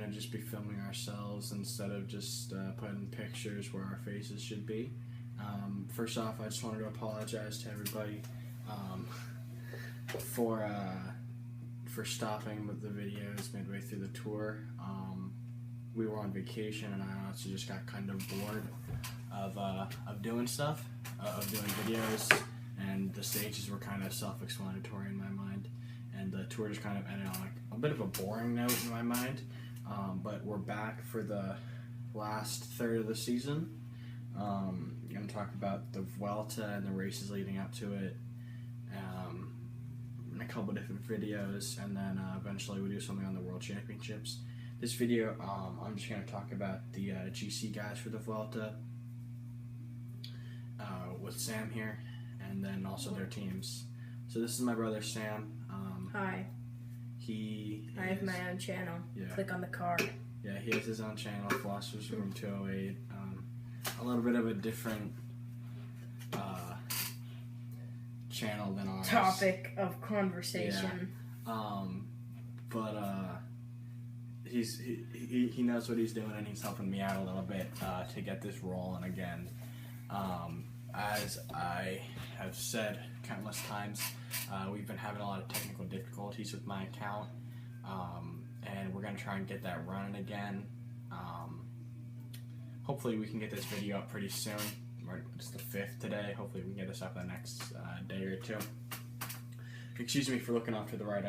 to just be filming ourselves instead of just putting pictures where our faces should be. First off, I just wanted to apologize to everybody for stopping with the videos midway through the tour. We were on vacation, and I honestly just got kind of bored of doing stuff, of doing videos, and the stages were kind of self-explanatory in my mind, and the tour just kind of ended on like a bit of a boring note in my mind. But we're back for the last third of the season. I'm going to talk about the Vuelta and the races leading up to it, in a couple different videos, and then eventually we'll do something on the World Championships. This video, I'm just going to talk about the GC guys for the Vuelta with Sam here, and then also their teams. So this is my brother Sam. Hi. I have my own channel. Yeah. Click on the card. Yeah, he has his own channel, Philosopher's Room 208. A little bit of a different channel than ours. Topic of conversation. Yeah. He knows what he's doing, and he's helping me out a little bit to get this rolling again. As I have said countless times, we've been having a lot of technical difficulties with my account, and we're going to try and get that running again. Hopefully we can get this video up pretty soon. It's the 5th today. Hopefully we can get this up the next day or two. Excuse me for looking off to the right.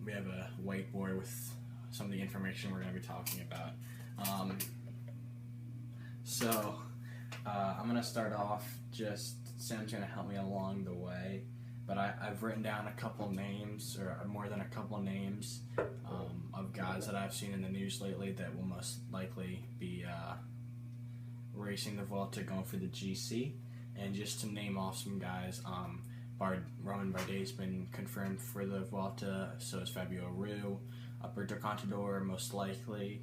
We have a whiteboard with some of the information we're going to be talking about. I'm going to start off, Sam's going to help me along the way, but I've written down a couple names, or more than a couple names, of guys that I've seen in the news lately that will most likely be racing the Vuelta, going for the GC. And just to name off some guys, Roman Bardet's been confirmed for the Vuelta, so is Fabio Aru, Alberto Contador most likely,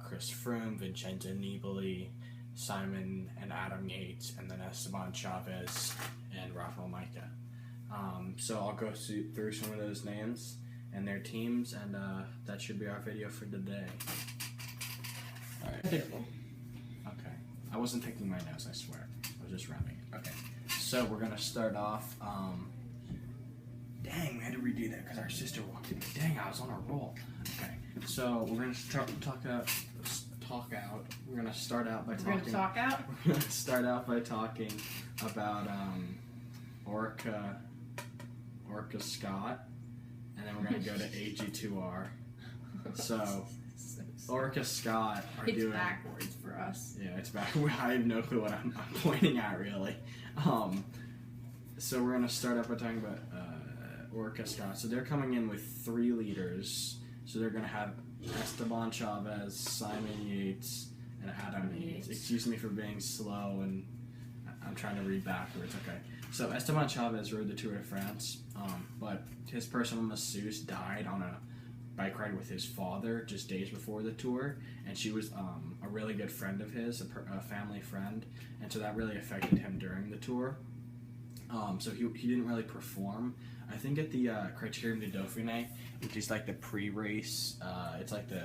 Chris Froome, Vincenzo Nibali, Simon and Adam Yates, and then Esteban Chavez and Rafael Maica. So I'll go through some of those names and their teams, and that should be our video for today. Alright. Okay. I wasn't taking my notes, I swear. I was just rounding it. Okay. So we're going to start off. Dang, we had to redo that because our sister walked in. Dang, I was on a roll. Okay. So we're going to talk out. We're going to start out by talking. We're going to talk out? We're going to start out by talking about Orca Scott, and then we're going to go to AG2R. So Orca Scott are doing... It's backwards for us. Yeah, it's back. I have no clue what I'm pointing at, really. So we're going to start off by talking about Orca Scott. So they're coming in with 3 leaders. So they're going to have Esteban Chavez, Simon Yates, and Adam Yates. Excuse me for being slow, and I'm trying to read backwards. Okay. So Esteban Chavez rode the Tour de France, but his personal masseuse died on a bike ride with his father just days before the tour, and she was a really good friend of his, a family friend, and so that really affected him during the tour. So he didn't really perform. I think at the Criterium du Dauphiné, which is like the pre-race, it's like the,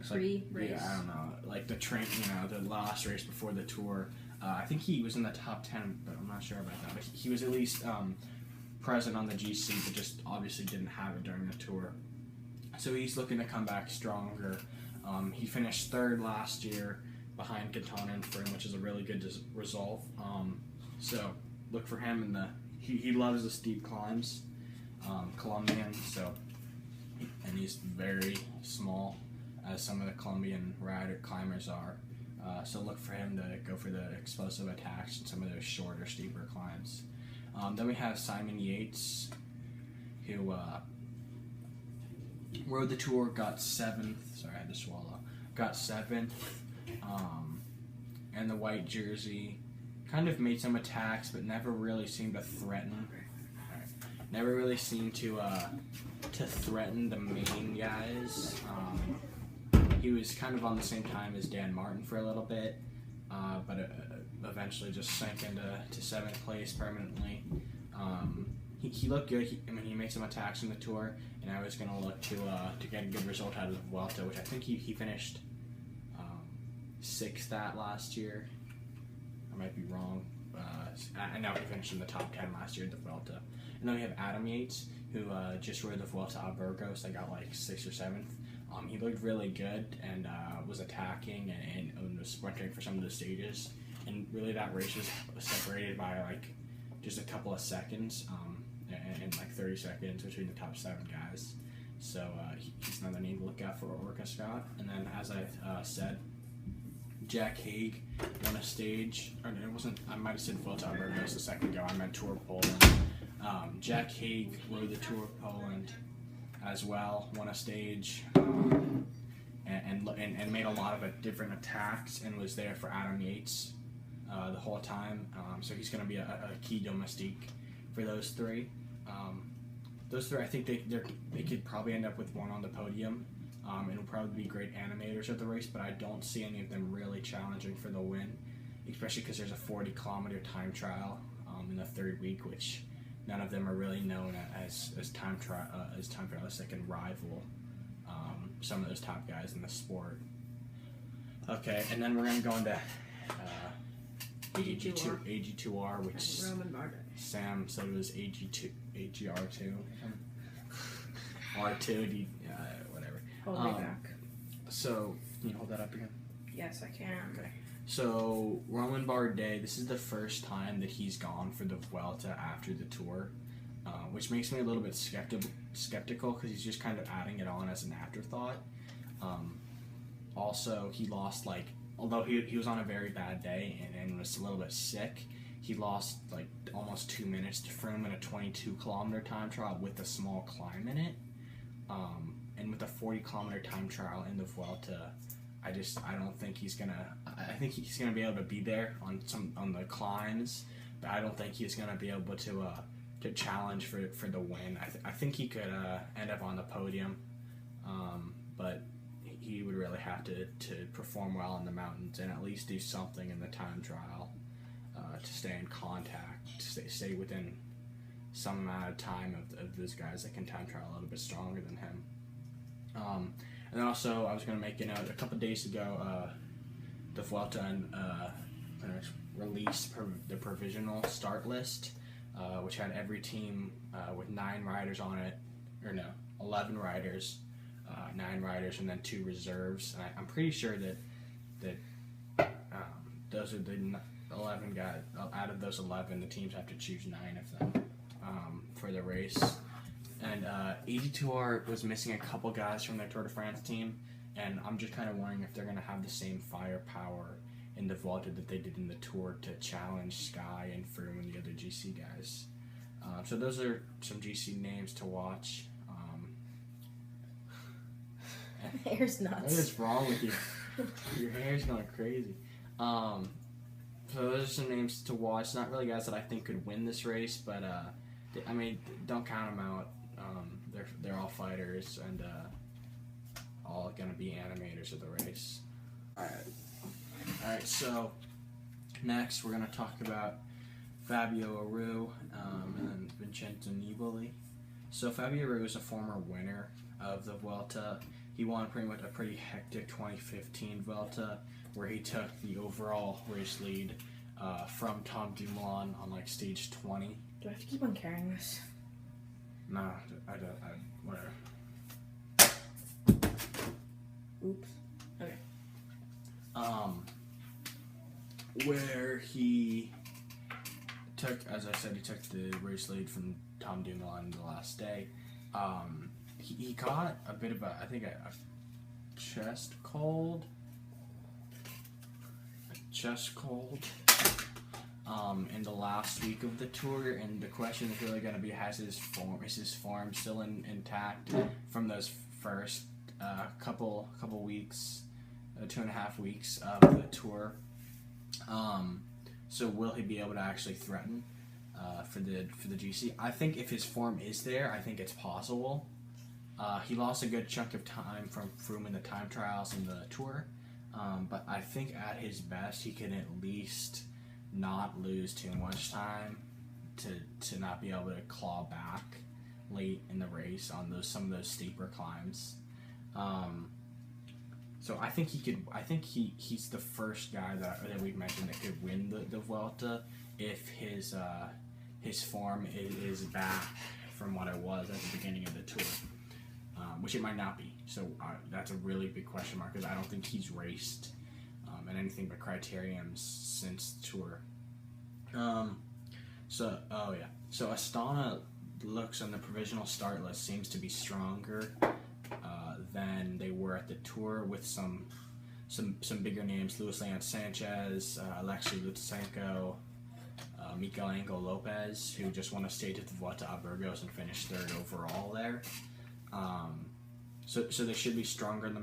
pre-race? Yeah, I don't know, like the the last race before the tour. I think he was in the top 10, but I'm not sure about that. But he was at least present on the GC, but just obviously didn't have it during the tour. So he's looking to come back stronger. He finished 3rd last year behind Quintana and Froome, which is a really good result. So look for him in he loves the steep climbs. Colombian, and he's very small, as some of the Colombian climbers are. So look for him to go for the explosive attacks and some of those shorter, steeper climbs. Then we have Simon Yates, who rode the tour, got 7th. Sorry, I had to swallow. Got 7th. And the white jersey. Kind of made some attacks, but never really seemed to threaten. Never really seemed to threaten the main guys. He was kind of on the same time as Dan Martin for a little bit, but eventually just sank into 7th place permanently. he looked good. He made some attacks in the Tour, and I was gonna look to get a good result out of the Vuelta, which I think he finished 6th at last year. I might be wrong. I know he finished in the top 10 last year at the Vuelta. And then we have Adam Yates, who just rode the Vuelta a Burgos. I got like 6th or 7th. He looked really good and was attacking and was sprinting for some of the stages. And really that race was separated by like just a couple of seconds and like 30 seconds between the top 7 guys. So he's another name to look out for Orca Scott. And then as I said, Jack Haig won a stage, or it wasn't, I might have said Vuelta a Burgos a second ago, I meant Tour of Poland. Jack Haig rode the Tour of Poland as well, won a stage, and made a lot of different attacks and was there for Adam Yates the whole time. So he's going to be a key domestique for those three. Those three, I think they could probably end up with one on the podium. And will probably be great animators of the race, but I don't see any of them really challenging for the win, especially because there's a 40-kilometer time trial in the 3rd week, which none of them are really known as time trialists that can rival some of those top guys in the sport. Okay, and then we're going to go into AG2R, which Sam said it was AGR2. R2, whatever. Hold me back. So, can you hold that up again? Yes, I can. Okay. So, Romain Bardet, this is the first time that he's gone for the Vuelta after the Tour, which makes me a little bit skeptical because he's just kind of adding it on as an afterthought. Also, he lost, although he was on a very bad day and was a little bit sick, he lost almost 2 minutes to Froome in a 22-kilometer time trial with a small climb in it. And with a 40-kilometer time trial in the Vuelta, I don't think he's gonna. I think he's gonna be able to be there on the climbs, but I don't think he's gonna be able to challenge for the win. I think he could end up on the podium, but he would really have to perform well in the mountains and at least do something in the time trial to stay in contact, to stay within some amount of time of those guys that can time trial a little bit stronger than him. And then also, I was going to make a note, a couple days ago, the Vuelta released the provisional start list, which had every team with 9 riders on it, 11 riders, 9 riders, and then 2 reserves. And I'm pretty sure that those are the 11 guys. Out of those 11, the teams have to choose 9 of them for the race. And AG2R was missing a couple guys from their Tour de France team, and I'm just kind of wondering if they're going to have the same firepower in the Vuelta that they did in the Tour to challenge Sky and Froome and the other GC guys. So those are some GC names to watch. Hair's nuts. What is wrong with you? Your hair's going crazy. So those are some names to watch. Not really guys that I think could win this race, but don't count them out. They're all fighters and all going to be animators of the race. Alright, so next we're going to talk about Fabio Aru and Vincenzo Nibali. So Fabio Aru is a former winner of the Vuelta. He won pretty much a pretty hectic 2015 Vuelta where he took the overall race lead from Tom Dumoulin on stage 20. Do I have to keep on carrying this? No, I don't. Whatever. Oops. Okay. Where he took, as I said, he took the race lead from Tom Dumoulin the last day. He got a bit of a chest cold. In the last week of the Tour, and the question is really going to be: is his form still intact from those first couple weeks, 2.5 weeks of the Tour? So will he be able to actually threaten for the GC? I think if his form is there, I think it's possible. He lost a good chunk of time from Froome in the time trials and the Tour, but I think at his best he can at least not lose too much time to not be able to claw back late in the race on some of those steeper climbs. So I think he could. I think he's the first guy that we've mentioned that could win the Vuelta if his form is back from what it was at the beginning of the Tour, which it might not be. So that's a really big question mark because I don't think he's raced in anything but criteriums since the Tour. So Astana looks on the provisional start list seems to be stronger than they were at the Tour with some bigger names: Luis Leon Sanchez, Alexei Lutsenko, Miguel Angel Lopez, who just won a stage at the Vuelta a Burgos and finished third overall there. So they should be stronger in the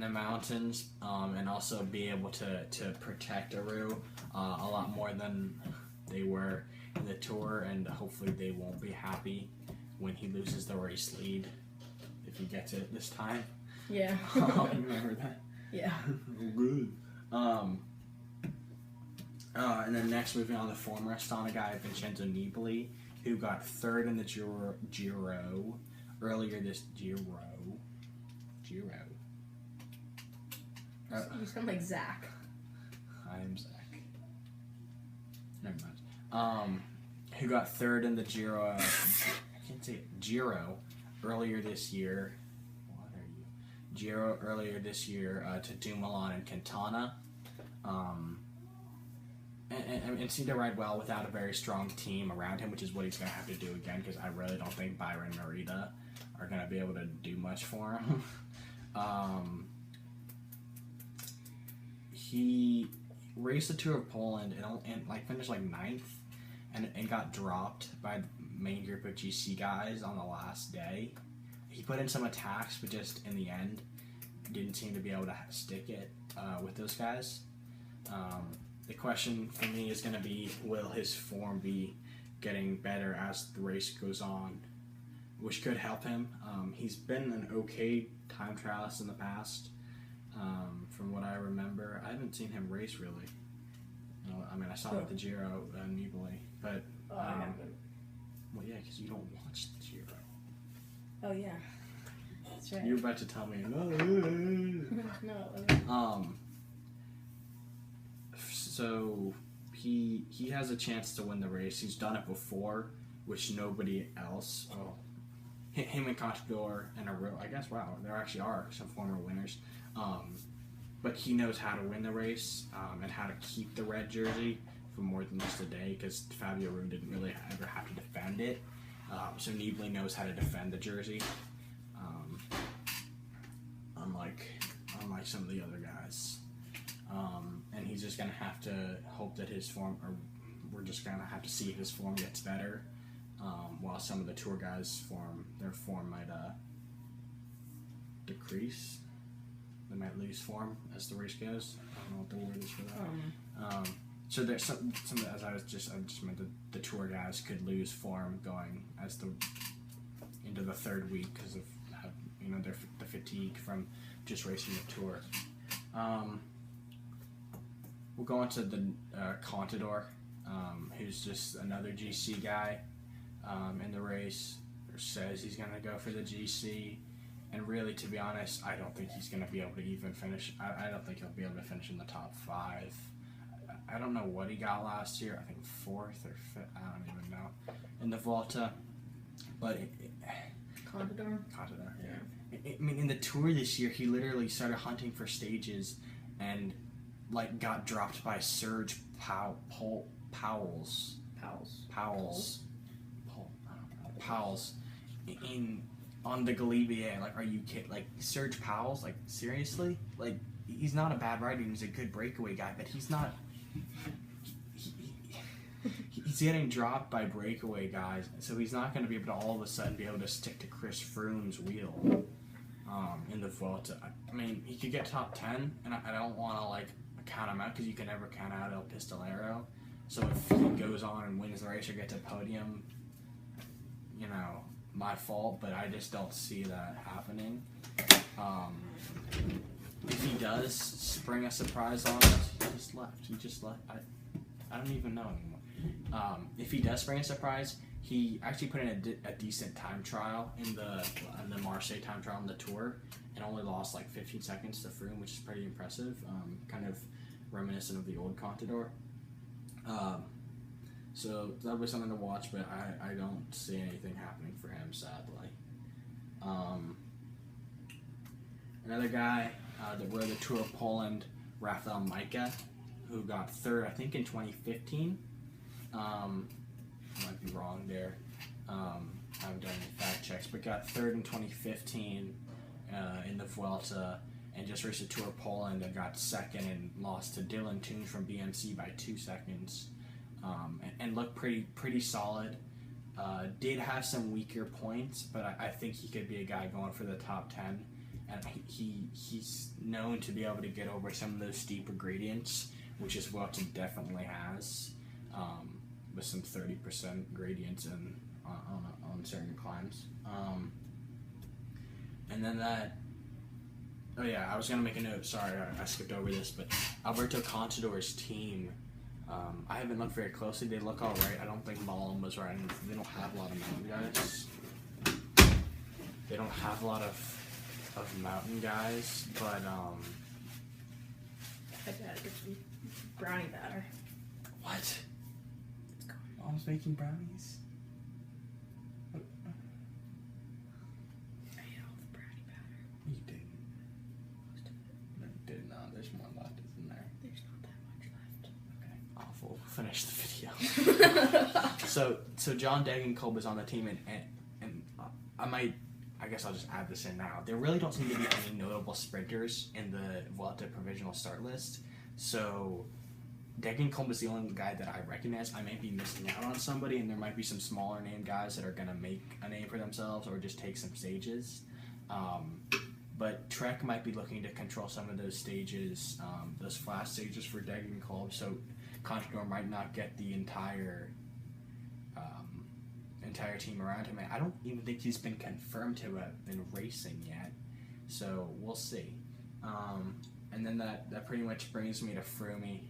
mountains, and also be able to protect Aru a lot more than they were in the Tour, and hopefully they won't be happy when he loses the race lead if he gets it this time. Yeah. You remember that? Yeah. Good. And then next, moving on, the former Astana guy, Vincenzo Nibali, who got third in the Giro earlier this Giro. You sound like Zach. I am Zach. Never mind. Who got third in the Giro? I can't say it. Giro earlier this year. What are you? Giro earlier this year to Dumoulin and Quintana. And seemed to ride well without a very strong team around him, which is what he's going to have to do again, because I really don't think Byron and Merida are going to be able to do much for him. He raced the Tour of Poland and finished ninth and got dropped by the main group of GC guys on the last day. He put in some attacks, but just in the end didn't seem to be able to stick it with those guys. The question for me is going to be, will his form be getting better as the race goes on, which could help him. He's been an okay time trialist in the past, from what I remember. I haven't seen him race really. I saw him at the Giro and Nibali, but well, yeah, because you don't watch the Giro. Oh yeah, that's right. You're about to tell me. No. So he has a chance to win the race. He's done it before, which nobody else. Oh, him and Contador and I guess there actually are some former winners. But he knows how to win the race and how to keep the red jersey for more than just a day, because Fabio Aru didn't really ever have to defend it. So Nibali knows how to defend the jersey, unlike some of the other guys. And he's just going to have to hope that his form, or we're just going to have to see if his form gets better, while some of the Tour guys' their form might decrease. They might lose form as the race goes. I don't know what the word is for that. So there's some as I just meant the Tour guys could lose form going into the third week because of the fatigue from just racing the Tour. We'll go on to the Contador, who's just another GC guy in the race, or says he's going to go for the GC. And really, to be honest, I don't think he's going to be able to even finish. I don't think he'll be able to finish in the top 5. I don't know what he got last year. I think 4th or 5th. I don't even know. In the Vuelta. But Contador, yeah. In the Tour this year, he literally started hunting for stages and got dropped by Serge Pauwels on the Galibier. Are you kidding? Serge Pauwels? Seriously? He's not a bad rider. He's a good breakaway guy, but he's not. He's getting dropped by breakaway guys, so he's not going to be able to all of a sudden be able to stick to Chris Froome's wheel in the Vuelta. He could get top 10, and I don't want to count him out, because you can never count out El Pistolero. So if he goes on and wins the race or gets a podium, my fault, but I just don't see that happening. If he does spring a surprise on us, he just left. I don't even know anymore. if he does bring a surprise, he actually put in a decent time trial in the Marseille time trial on the Tour, and only lost like 15 seconds to Froome, which is pretty impressive. Kind of reminiscent of the old Contador. So that'll be something to watch, but I don't see anything happening for him, sadly. Another guy that rode the Tour of Poland, Rafael Majka, who got third, I think, in 2015. I might be wrong there. I haven't done any fact checks, but got third in 2015 in the Vuelta, and just raced the Tour of Poland and got second and lost to Dylan Toon from BMC by 2 seconds, and looked pretty solid. Did have some weaker points, but I think he could be a guy going for the top 10, and he's known to be able to get over some of those steeper gradients, which is what he definitely has, with some 30% gradients on certain climbs. And then oh yeah, I was going to make a note, sorry, I skipped over this, but Alberto Contador's team, I haven't looked very closely. They look alright. I don't think Mullen was right. They don't have a lot of mountain guys. They don't have a lot of mountain guys, but I gotta get some brownie batter. What? It's gone. Mom's making brownies? I ate all the brownie batter. You didn't. Most of it. No, you did not. There's more left, isn't there? There's not that much left. Okay, awful. Finish the video. So John Degenkolb is on the team, and I guess I'll just add this in now. There really don't seem to be any notable sprinters in the Vuelta provisional start list. So Degenkolb is the only guy that I recognize. I may be missing out on somebody, and there might be some smaller name guys that are going to make a name for themselves or just take some stages. But Trek might be looking to control some of those stages, those flash stages for Degenkolb. So Contador might not get the entire team around him. I don't even think he's been confirmed to have been racing yet, so we'll see. And then that pretty much brings me to Froome,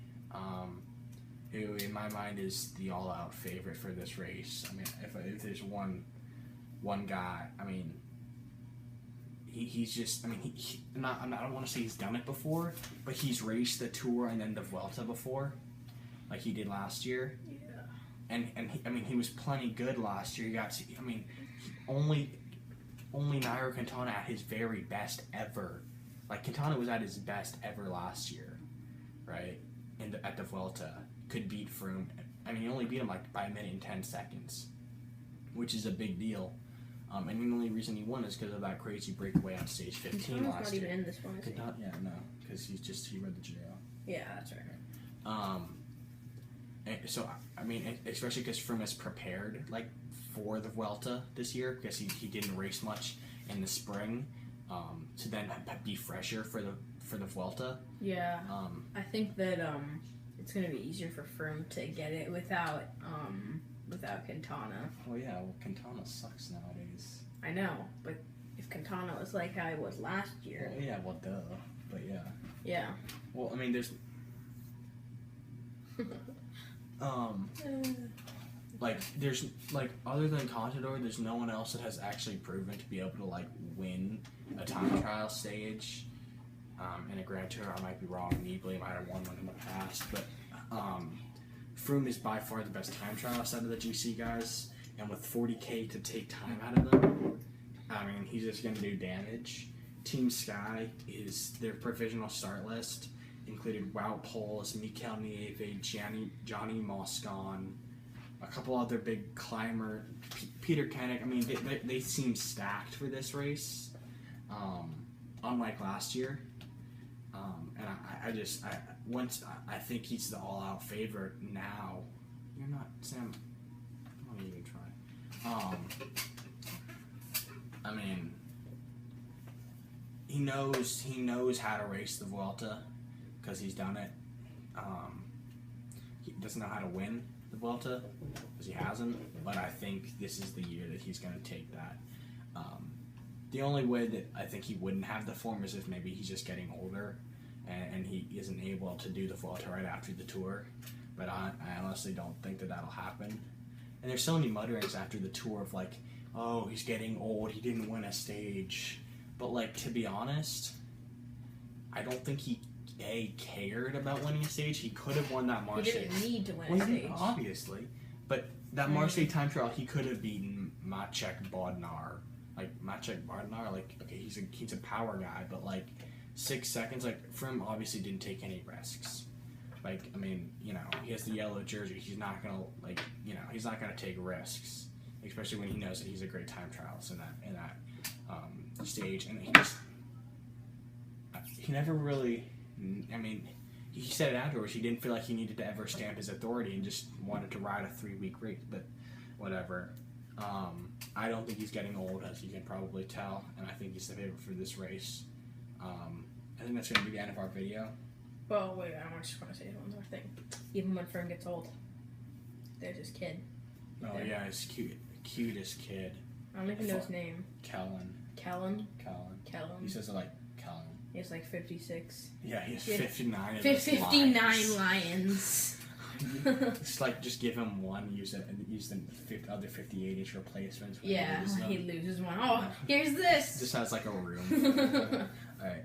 who in my mind is the all-out favorite for this race. I mean, if there's one guy, I mean, he's just, I mean, I don't want to say he's done it before, but he's raced the Tour and then the Vuelta before, like he did last year. And he was plenty good last year. Only Nairo Quintana at his very best ever. Like, Quintana was at his best ever last year, right? At the Vuelta, could beat Froome. I mean, he only beat him like by a minute and 10 seconds, which is a big deal. And the only reason he won is because of that crazy breakaway on stage 15 Quintana's last not year. even in this one, is he? Yeah, no, because he read the GL. Yeah, that's right. So, I mean, especially because Froome is prepared, like, for the Vuelta this year, because he didn't race much in the spring, to then be fresher for the Vuelta. Yeah, I think that it's going to be easier for Froome to get it without Quintana. Oh yeah, well, Quintana sucks nowadays. I know, but if Quintana was like how he was last year. Well, yeah, well, duh, but yeah. Yeah. Well, I mean, there's... other than Contador, there's no one else that has actually proven to be able to, like, win a time trial stage in a Grand Tour. I might be wrong. Nibali might have won one in the past, but Froome is by far the best time trialist out of the GC guys, and with 40K to take time out of them, I mean, he's just going to do damage. Team Sky is their provisional start list. Included Wout Poels, Mikel Nieve, Johnny Moscon, a couple other big climber, Peter Koenig. I mean, they seem stacked for this race, unlike last year. And I think he's the all-out favorite now. You're not, Sam. I don't even try. I mean, he knows how to race the Vuelta, because he's done it. He doesn't know how to win the Vuelta, because he hasn't, but I think this is the year that he's going to take that. The only way that I think he wouldn't have the form is if maybe he's just getting older, and he isn't able to do the Vuelta right after the Tour. but I honestly don't think that that'll happen. And there's so many mutterings after the tour of like, oh, he's getting old, he didn't win a stage. But like, to be honest, I don't think he cared about winning a stage. He could have won that Marseille. He didn't need to win a stage. Obviously. But that Marseille time trial, he could have beaten Maciek Bodnar. Like, Maciek Bodnar, like, okay, he's a power guy, but like 6 seconds, like, Froome obviously didn't take any risks. Like, I mean, you know, he has the yellow jersey. He's not gonna, like, you know, he's not gonna take risks, especially when he knows that he's a great time trialist in that stage. And he never really, I mean, he said it afterwards. He didn't feel like he needed to ever stamp his authority and just wanted to ride a 3-week race. But whatever. I don't think he's getting old, as you can probably tell, and I think he's the favorite for this race. I think that's going to be the end of our video. Well, wait, I just want to say one more thing. Even when Froome gets old, there's his kid. Oh, yeah, his cutest kid. I don't even know his name. Kellen. He says it like Kellen. He's like 56. Yeah, he has 59 of 59 lions. just give him one, use the other 58 as replacements. Yeah, he loses one. Oh, here's this. Just has like a room. Alright.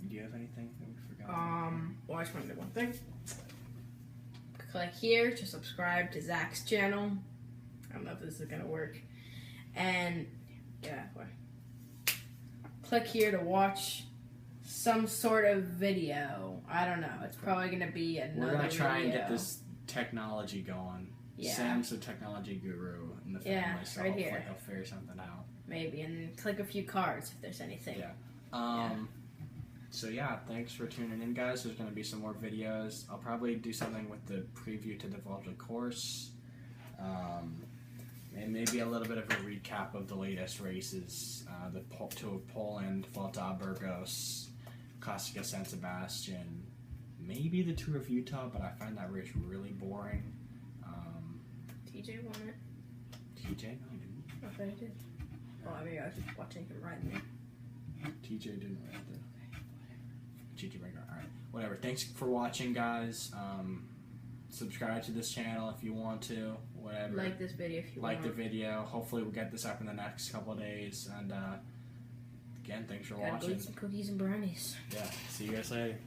Do you have anything that we forgot? Well, I just want to do one thing. Click here to subscribe to Zach's channel. I don't know if this is gonna work. And yeah, click here to watch some sort of video. I don't know. It's probably gonna be another. We're gonna try video. and get this technology going. Yeah. Sam's a technology guru in the family, so right here. He'll figure something out. Maybe, and click a few cards if there's anything. Yeah. So yeah, thanks for tuning in, guys. There's gonna be some more videos. I'll probably do something with the preview to the Vuelta course. And maybe a little bit of a recap of the latest races. The Tour of Poland, Vuelta a Burgos, Classica San Sebastian, maybe the Tour of Utah, but I find that race really boring. TJ won it. TJ? No, he didn't. I thought he did. Oh, I mean, I was just watching him ride me. TJ didn't ride it. TJ Rager. Alright. Whatever. Thanks for watching, guys. Subscribe to this channel if you want to. Whatever. Like this video if you want. Like the video. Hopefully we'll get this up in the next couple of days. And again, thanks for watching. Go eat some cookies and brownies. Yeah. See you guys later.